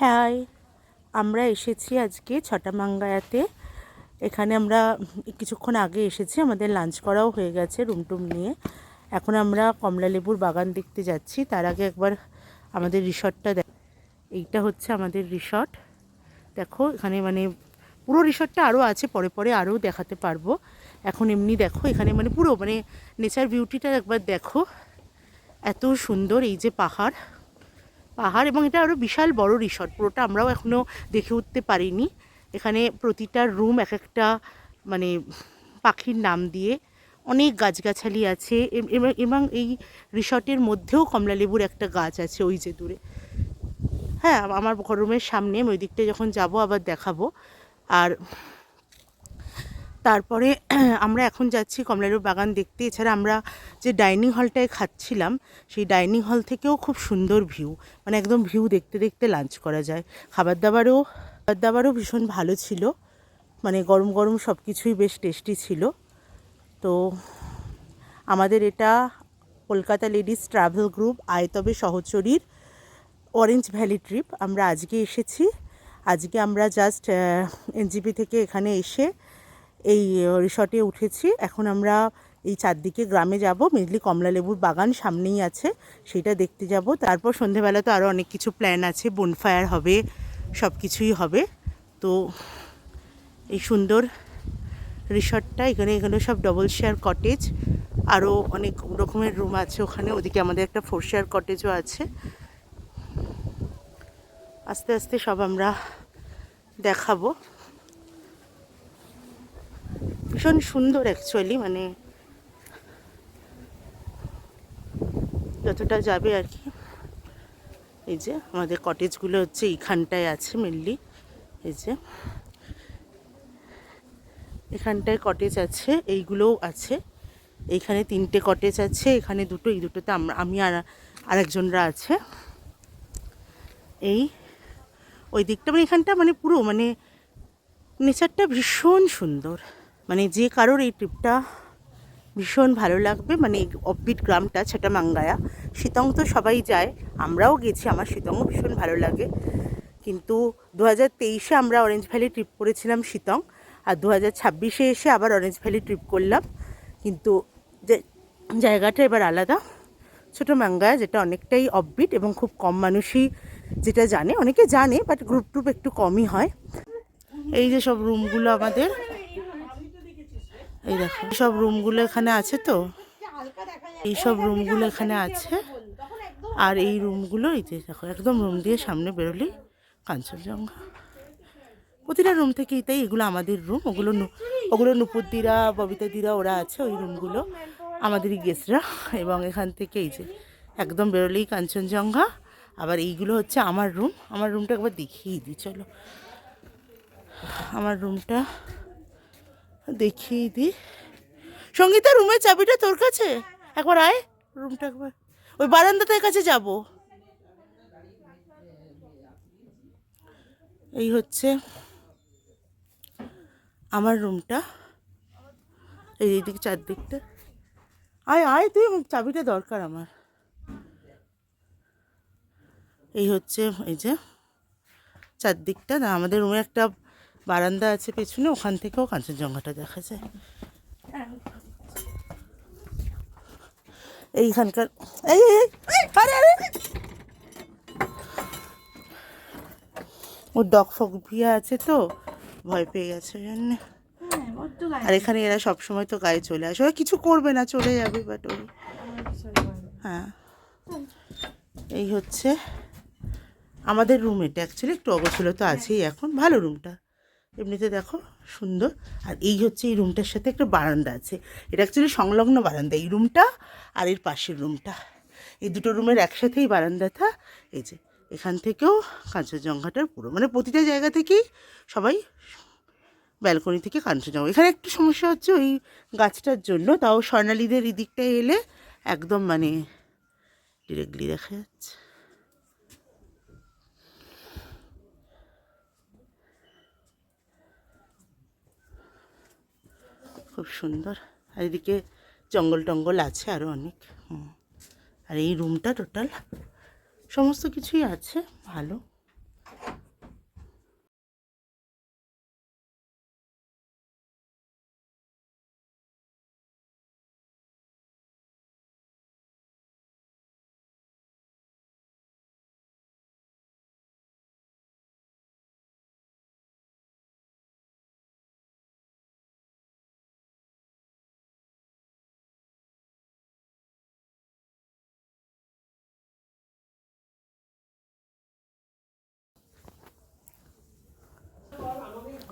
High, আমরা এসেছি আজকে ছটামাঙ্গায়াতে। এখানে আমরা কিছুক্ষণ আগে এসেছি, আমাদের লাঞ্চ করাও হয়ে গেছে রুম টুম নিয়ে। এখন আমরা কমলালেবুর বাগান দেখতে যাচ্ছি। তার আগে একবার আমাদের রিসর্টটা এইটা হচ্ছে আমাদের রিসর্ট। দেখো এখানে মানে পুরো রিসর্টটা আরও আছে, পরে পরে আরও দেখাতে পারবো। এখন এমনি দেখো এখানে মানে পুরো মানে নেচার বিউটিটা একবার দেখো, এত সুন্দর। এই যে পাহাড় পাহাড় এবং এটা আরও বিশাল বড় রিসর্ট, পুরোটা আমরাও এখনও দেখে উঠতে পারিনি। এখানে প্রতিটা রুম এক একটা মানে পাখির নাম দিয়ে, অনেক গাছগাছালি আছে এবং এই রিসর্টের মধ্যেও কমলালেবুর একটা গাছ আছে ওই যে দূরে। হ্যাঁ, আমার রুমের সামনে, আমি ওই দিকটায় যখন যাব আবার দেখাবো। আর তারপরে আমরা এখন যাচ্ছি কমলালেবুর বাগান দেখতে। এছাড়া আমরা যে ডাইনিং হলটায় খাচ্ছিলাম, সেই ডাইনিং হল থেকেও খুব সুন্দর ভিউ, মানে একদম ভিউ দেখতে দেখতে লাঞ্চ করা যায়। খাবার দাবারও ভীষণ ভালো ছিল, মানে গরম গরম সব কিছুই বেশ টেস্টি ছিল। তো আমাদের এটা কলকাতা লেডিস ট্রাভেল গ্রুপ আয়তবে সহচরীর অরেঞ্জ ভ্যালি ট্রিপ। আমরা আজকে এসেছি। আজকে আমরা জাস্ট এনজিপি থেকে এখানে এসে এই রিসর্টে উঠেছি। এখন আমরা এই চারদিকে গ্রামে যাব, মেনলি কমলালেবুর বাগান সামনেই আছে, সেটা দেখতে যাব। তারপর সন্ধেবেলা তো আরও অনেক কিছু প্ল্যান আছে, বনফায়ার হবে, সব কিছুই হবে। তো এই সুন্দর রিসর্টটা, এখানে সব ডবল শেয়ার কটেজ, আরও অনেক রকমের রুম আছে ওখানে। ওদিকে আমাদের একটা 4 শেয়ার কটেজও আছে। আস্তে আস্তে সব আমরা দেখাবো। ভীষণ সুন্দর অ্যাকচুয়ালি, মানে যতটা যাবে আর কি। এই যে আমাদের কটেজগুলো হচ্ছে এইখানটায় আছে মেনলি। এই যে এখানটায় কটেজ আছে, এইগুলোও আছে। এইখানে 3টে কটেজ আছে, এখানে 2টো, এই দুটোতে আমি আর আরেকজনরা আছে। এই ওই দিকটা মানে এখানটা মানে পুরো মানে নেচারটা ভীষণ সুন্দর। মানে যে কারোর এই ট্রিপটা ভীষণ ভালো লাগবে। মানে অফবিট গ্রামটা ছটামাঙ্গায়া, শিতং তো সবাই যায়, আমরাও গেছি, আমার শিতংও ভীষণ ভালো লাগে। কিন্তু 2023-এ আমরা অরেঞ্জ ভ্যালি ট্রিপ করেছিলাম শিতং, আর 2026-এ এসে আবার অরেঞ্জ ভ্যালি ট্রিপ করলাম। কিন্তু যে জায়গাটা এবার আলাদা, ছটামাঙ্গায়া, যেটা অনেকটাই অফবিট এবং খুব কম মানুষই যেটা জানে। অনেকে জানে বাট গ্রুপ ট্রুপ একটু কমই হয়। এই যে সব রুমগুলো আমাদের, এই দেখো সব রুমগুলো এখানে আছে। তো এই সব রুমগুলো এখানে আছে, আর এই রুমগুলো এই যে দেখো একদম রুম দিয়ে সামনে বেরোলেই কাঞ্চনজঙ্ঘা। প্রতিটা রুম থেকেই তাই, এগুলো আমাদের রুম, ওগুলো নুপুরদিরা, ববিতাদিরা, ওরা আছে ওই রুমগুলো, আমাদেরই গেস্টরা। এবং এখান থেকে এই যে একদম বেরোলেই কাঞ্চনজঙ্ঘা। আবার এইগুলো হচ্ছে আমার রুম। আমার রুমটা একবার দেখিয়ে দিই, চলো আমার রুমটা দেখিয়ে দিই। সঙ্গীতা, রুমের চাবিটা তোর কাছে? একবার আয় রুমটা একবার, ওই বারান্দাটার কাছে যাব। এই হচ্ছে আমার রুমটা, এই দিক চারদিকটা। আয় আয় তুই, চাবিটা দরকার আমার। এই হচ্ছে এই যে চারদিকটা। না, আমাদের রুমে একটা বারান্দা আছে পেছনে, ওখান থেকেও কাঞ্চনজঙ্ঘাটা দেখা যায়। এইখানকার এই আরে আরে ওর ডগ ফগ ভিয়া আছে, তো ভয় পেয়ে গেছে জন্য। আর এখানে এরা সবসময় তো গায়ে চলে আসে, ওরা কিছু করবে না, চলে যাবে, বাট ওই হ্যাঁ। এই হচ্ছে আমাদের রুম। এটা অ্যাকচুয়ালি একটু অগোছলো তো আছেই, এখন ভালো রুমটা এমনিতে দেখো সুন্দর। আর এই হচ্ছে এই রুমটার সাথে একটা বারান্দা আছে, এটা অ্যাকচুয়ালি সংলগ্ন বারান্দা, এই রুমটা আর এর পাশের রুমটা, এই দুটো রুমের একসাথেই বারান্দাটা। এই যে এখান থেকেও কাঞ্চনজঙ্ঘাটার পুরো মানে প্রতিটা জায়গা থেকেই সবাই ব্যালকনি থেকে কাঞ্চনজঙ্ঘা। এখানে একটু সমস্যা হচ্ছে ওই গাছটার জন্য, তাও স্বর্ণালীদের এই দিকটায় এলে একদম মানে ডিরেক্টলি দেখা যাচ্ছে। খুব সুন্দর। আর এদিকে জঙ্গল টঙ্গল আছে আরও অনেক। আর এই রুমটা টোটাল সমস্ত কিছুই আছে ভালো।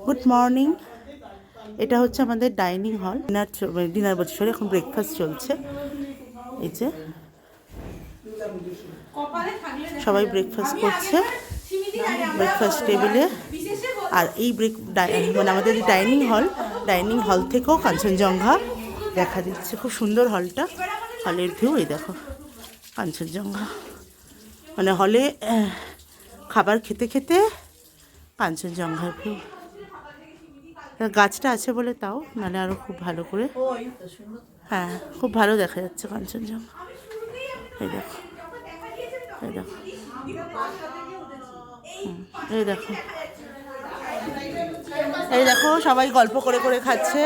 Good morning. এটা হচ্ছে আমাদের ডাইনিং হল। ডিনার বলছি, সরি, এখন ব্রেকফাস্ট চলছে। এই যে সবাই ব্রেকফাস্ট করছে ব্রেকফাস্ট টেবিলে। আর এই মানে আমাদের যে ডাইনিং হল থেকেও কাঞ্চনজঙ্ঘা দেখা দিচ্ছে। খুব সুন্দর হলটা, হলের ভিউ। এই দেখো কাঞ্চনজঙ্ঘা, মানে হলে খাবার খেতে খেতে কাঞ্চনজঙ্ঘার ভিউ। গাছটা আছে বলে তাও, নাহলে আরও খুব ভালো করে, হ্যাঁ খুব ভালো দেখা যাচ্ছে কাঞ্চনজঙ্ঘা। এই দেখো, এই দেখো, এই দেখো, এই দেখো সবাই গল্প করে করে খাচ্ছে।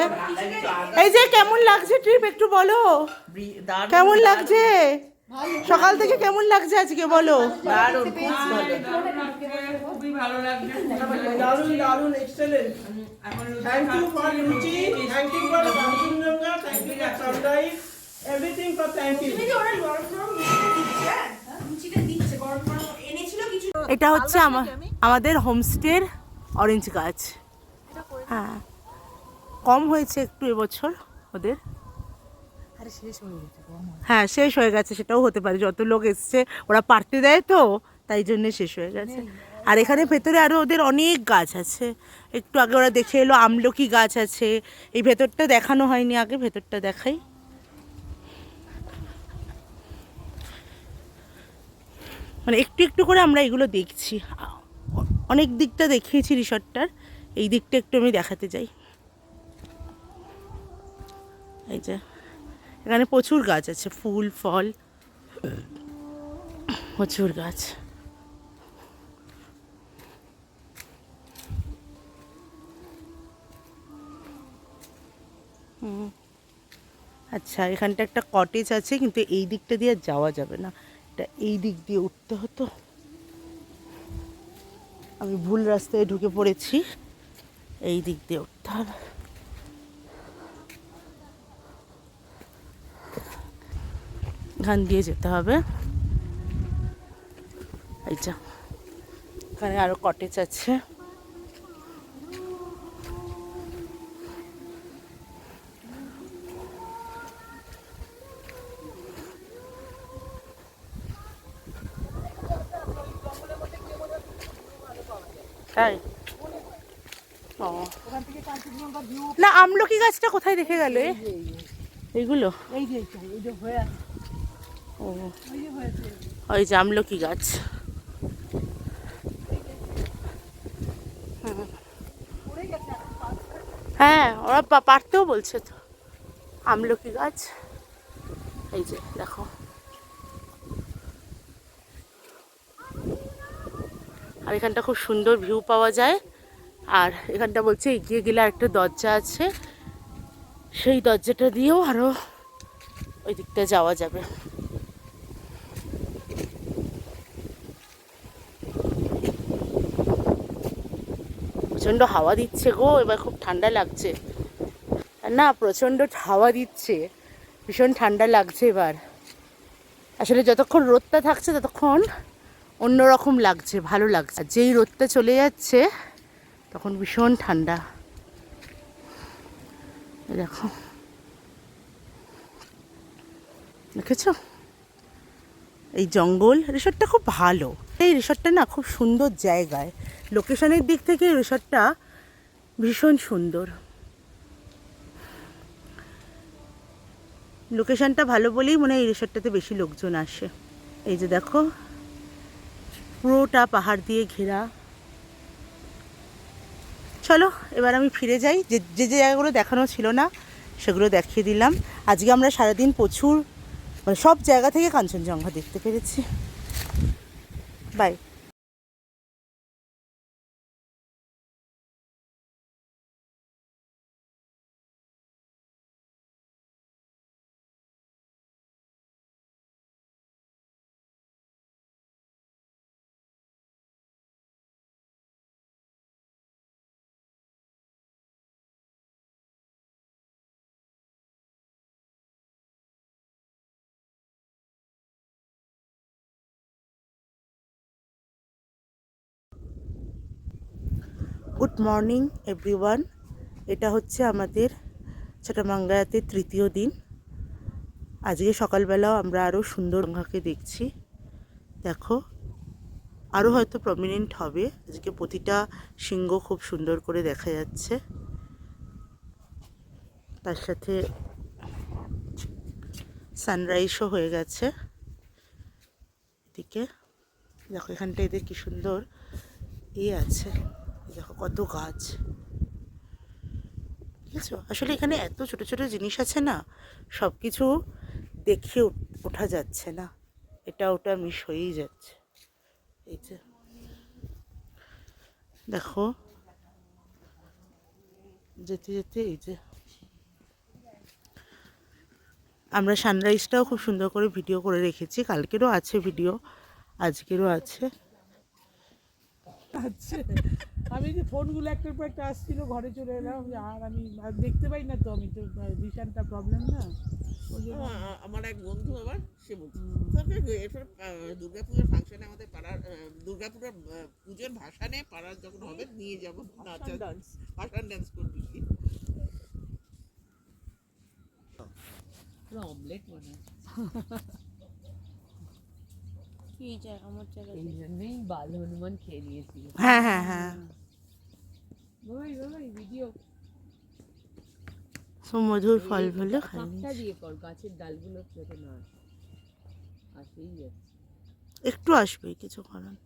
এই যে কেমন লাগছে ট্রিপ একটু বলো, কেমন লাগছে সকাল থেকে, কেমন লাগছে আজকে বলো? খুবই ভালো লাগছে, দারুণ দারুণ, excellent. Thank you for Ruchi, thank you for Kanchenjunga, thank you for sunrise, everything for thank you. এটা হচ্ছে আমাদের হোমস্টের অরেঞ্জ গাছ। হ্যাঁ, কম হয়েছে একটু এবছর ওদের। হ্যাঁ শেষ হয়ে গেছে, সেটাও হতে পারে, যত লোক এসছে ওরা পারতে দেয় তো, তাই জন্য শেষ হয়ে গেছে। আর এখানে ভেতরে আরও ওদের অনেক গাছ আছে। একটু আগে ওরা দেখে এলো আমলকি গাছ আছে। এই ভেতরটা দেখানো হয়নি, আগে ভেতরটা দেখাই। মানে একটু একটু করে আমরা এগুলো দেখছি, অনেক দিকটা দেখিয়েছি রিসর্টটার, এই দিকটা একটু আমি দেখাতে চাই। এই যে এখানে প্রচুর গাছ আছে, ফুল ফল প্রচুর গাছ। আচ্ছা, এখানটা একটা কটেজ আছে, কিন্তু এই দিকটা দিয়ে যাওয়া যাবে না, এটা এই দিক দিয়ে উঠতে হতো। আমি ভুল রাস্তায় ঢুকে পড়েছি, এই দিক দিয়ে উঠতে হবে। এখান দিয়ে যেতে হবে। এই যা, এখানে আরো কটেজ আছে। তাই ও না, আমলকি গাছটা কোথায় রেখে গেল এইগুলো? ও ওই যে আমলকি গাছ। হ্যাঁ, ওরা পারতেও বলছে তো, আমলকি গাছ। এই যে দেখো, আর এখানটা খুব সুন্দর ভিউ পাওয়া যায়। আর এখানটা বলছে এগিয়ে গেলে আরেকটা দরজা আছে, সেই দরজাটা দিয়েও আরও ওই দিকটা যাওয়া যাবে। প্রচণ্ড হাওয়া দিচ্ছে গো, এবার খুব ঠান্ডা লাগছে। না, প্রচণ্ড হাওয়া দিচ্ছে, ভীষণ ঠান্ডা লাগছে এবার। আসলে যতক্ষণ রোদটা থাকছে ততক্ষণ অন্যরকম লাগছে, ভালো লাগছে। যেই রোদটা চলে যাচ্ছে তখন ভীষণ ঠান্ডা। দেখো, দেখেছ এই জঙ্গল। রিসর্টটা খুব ভালো, এই রিসর্টটা না খুব সুন্দর জায়গায়, লোকেশনের দিক থেকে রিসর্টটা ভীষণ সুন্দর। লোকেশনটা ভালো বলেই মনে হয় এই রিসর্টটাতে বেশি লোকজন আসে। এই যে দেখো, পুরোটা পাহাড় দিয়ে ঘেরা। চলো এবার আমি ফিরে যাই, যে যে জায়গাগুলো দেখানো ছিল না সেগুলো দেখিয়ে দিলাম। আজকে আমরা সারাদিন প্রচুর, মানে সব জায়গা থেকে কাঞ্চনজঙ্ঘা দেখতে পেরেছি। বাই। Good morning everyone. এটা হচ্ছে আমাদের ছোটমঙ্গায়াতে তৃতীয় দিন। আজকে সকালবেলাও আমরা আরও সুন্দর গঙ্গাকে দেখছি। দেখো, আরও হয়তো প্রমিনেন্ট হবে। আজকে প্রতিটা সিংহ খুব সুন্দর করে দেখা যাচ্ছে। তার সাথে সানরাইজও হয়ে গেছে। এদিকে দেখো, এখানটা এদের কি সুন্দর আছে। দেখো কত গাছ, বুঝেছো? আসলে এখানে এত ছোট ছোট জিনিস আছে না, সব কিছু দেখে ওঠা যাচ্ছে না, এটা ওটা মিস হয়েই যাচ্ছে। এই যে দেখো, যেতে যেতে এই যে আমরা সানরাইজটাও খুব সুন্দর করে ভিডিও করে রেখেছি। কালকেরও আছে ভিডিও, আজকেরও আছে। আচ্ছা, আমি যে ফোনগুলো একটার পর একটা আসছিল, ঘরে চলে এলাম। আর আমি আর দেখতে পাই না, তো আমি তো ভিশনটা প্রবলেম না। আমার এক বন্ধু আবার সে বলছে তোকে এরপর দুর্গাপুজোর ফাংশনে আমাদের পাড়ার দুর্গাপুরের পুজোর ভাসানে পাড়ার যখন হবে নিয়ে যাবো, নাচা ভাসান ডান্স করবি। অমলেট বানায় এই জায়গা আমার জায়গা এই জন্যই বাল হনুমান খেয়ে নিয়েছিল। হ্যাঁ হ্যাঁ হ্যাঁ, ওই ভিডিও সুমধুর ফল বলে খাই। ফাঁকটা দিয়ে কর, গাছের ডালগুলো যাতে না আসে, আসেই যাচ্ছে। একটু আসবে কিছু করার।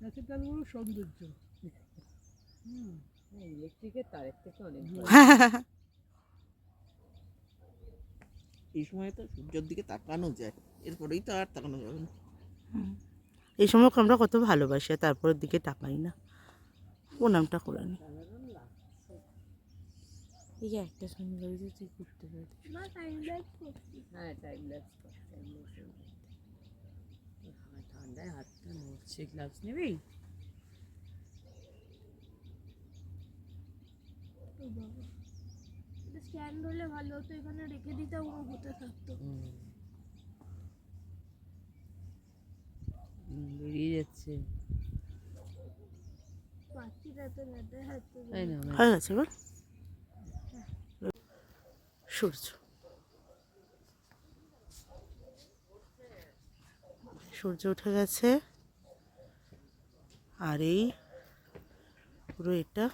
গাছের ডালগুলো সৌন্দর্য। ইলেকট্রিকের তারের থেকে অনেক ভালো। এই সময় তো সূর্যের দিকে তাকানো যায়, এরপরেই তো আর তাকানো যাবে না। এই সময় আমরা কত ভালোবাসি, আর তারপরের দিকে তাকাই না। প্রণামটা করে নি। এই যে একটা সুন্দর যে তুই করতে পারিস। হ্যাঁ, টাইম ল্যাপস কর, টাইম ল্যাপস। ঠান্ডায় হাতটা নড়ছে, গ্লাভস নেবেই? স্ট্যান্ড হলে ভালো হতো, এখানে রেখে দিতাম, ও হতে থাকতো। বেরিয়ে যাচ্ছে, পাখিরা তো নেতে হাতে। তাই না? হয়ে গেছে এবার। সূর্য সূর্য উঠে গেছে। আর এই পুরো এটা,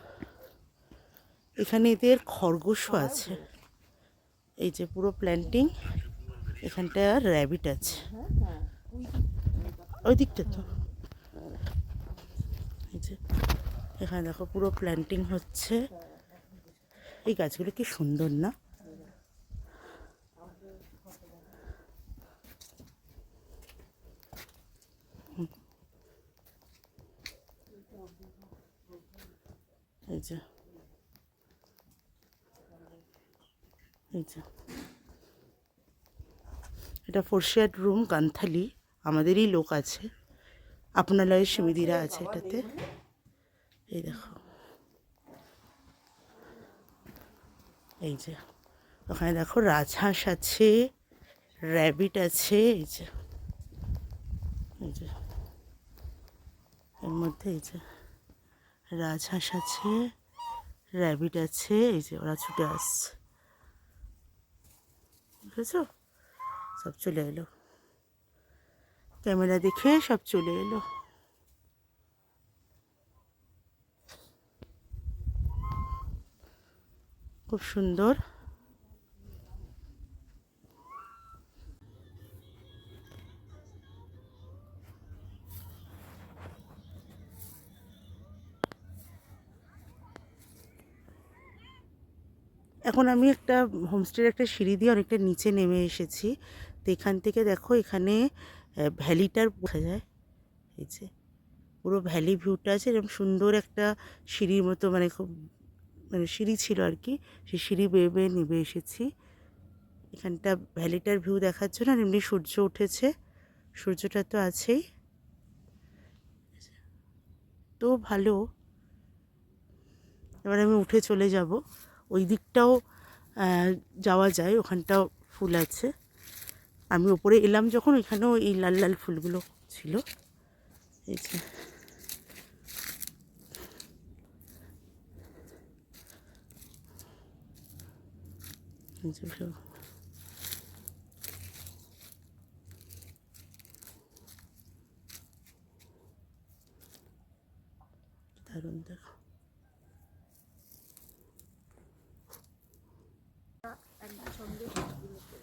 এখানে এদের খরগোশও আছে। এই যে পুরো প্ল্যান্টিং, এখানটা র্যাবিট আছে ওই দিকটা। তো এই যে এখানে দেখো পুরো প্ল্যান্টিং হচ্ছে। এই গাছগুলো কি সুন্দর না? এই যে এটা ফোরশিয়াট রুম কান্থালি, আমাদেরই লোক আছে, আপনালয়ের সমিতিরা আছে এটাতে। এই দেখো, এই যে ওখানে দেখো রাজহাঁস আছে, র্যাবিট আছে। এই যে এর মধ্যে এই যে রাজহাঁস আছে, র্যাবিট আছে। এই যে ওরা ছুটে আসছে, বুঝেছো? সব চলে এলো, ক্যামেরা দেখে সব চলে এলো। খুব সুন্দর। এখন আমি একটা হোমস্টের একটা সিঁড়ি দিয়ে অনেকটা নিচে নেমে এসেছি। তো এখান থেকে দেখো, এখানে ভ্যালিটার বোঝা যায়। এই যে পুরো ভ্যালি ভিউটা আছে, এরকম সুন্দর একটা সিঁড়ির মতো, মানে খুব সিঁড়ি ছিল আর কি। সেই সিঁড়ি বেয়ে বেয়ে নেমে এসেছি এখানটা ভ্যালিটার ভিউ দেখার জন্য। আর এমনি সূর্য উঠেছে, সূর্যটা তো আছেই, তো ভালো। এবার আমি উঠে চলে যাব। ওই দিকটাও যাওয়া যায়, ওখানটাও ফুল আছে। আমি ওপরে এলাম যখন, ওইখানেও এই লাল লাল ফুলগুলো ছিল। এই যে দারুণ, দেখো।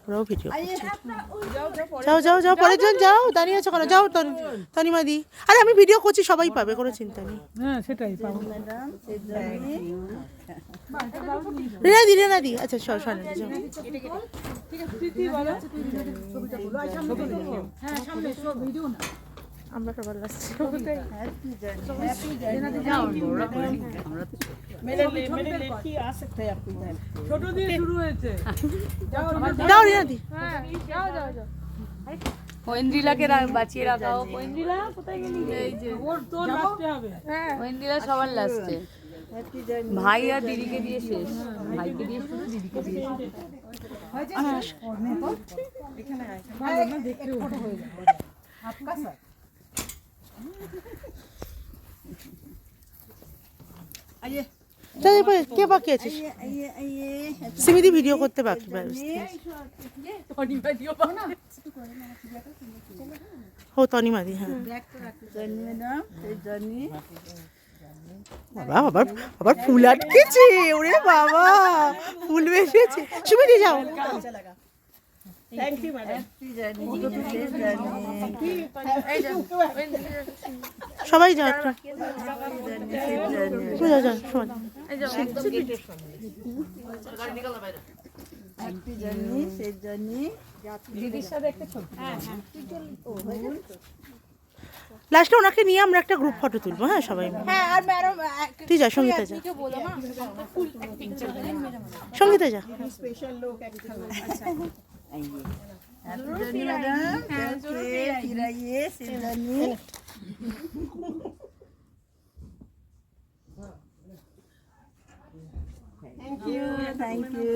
ওরাও ভিডিও করছে। যাও যাও যাও, পরের জন যাও, দাঁড়িয়ে আছো কেন? যাও তনিমাদি। আরে আমি ভিডিও করছি, সবাই পাবে, কোনো চিন্তা নেই। হ্যাঁ সেটাই পাবো। রেনাদি, আচ্ছা শোনেন, যাও। আমরা সবার লাগছে। मेरे लेके आ सकते हैं आपको इधर। छोटो দিয়ে শুরু হয়েছে। যাও রেনাদি। ঐন্দ্রিলাকে বাঁচিয়ে রাখাও। ঐন্দ্রিলা কোথায় গেলি? এই যে ওর তো লাস্টে হবে। ঐন্দ্রিলা সবার লাস্টে। ভাই আর দিদিকে দিয়ে শেষ। ভাইকে দিয়ে শুরু, দিদিকে দিয়ে শেষ। ভালো না দেখতে ফটো হয়ে যাবে। आपका सर आइए চল এরপরে কে বাকি আছিস? সিমিদি ভিডিও করতে বাকি। ও তনিমাদি, হ্যাঁ। বাবা আবার আবার ফুল আটকেছে, ওরে বাবা ফুল বেশিছে। সুমিদি যাও। Thank you madam. সবাই যাও একটু। যাও যাও সবাই। লাস্টে ওনাকে নিয়ে আমরা একটা গ্রুপ ফটো তুলবো, হ্যাঁ সবাই মিলে। তুই যা, সঙ্গীতা যা, সঙ্গীতা যা। स्पेशल लोग action Thank you.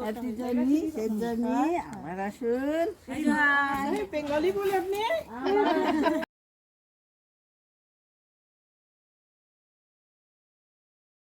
Happy journey, safe journey. Amar asun. Bengali बोले अपने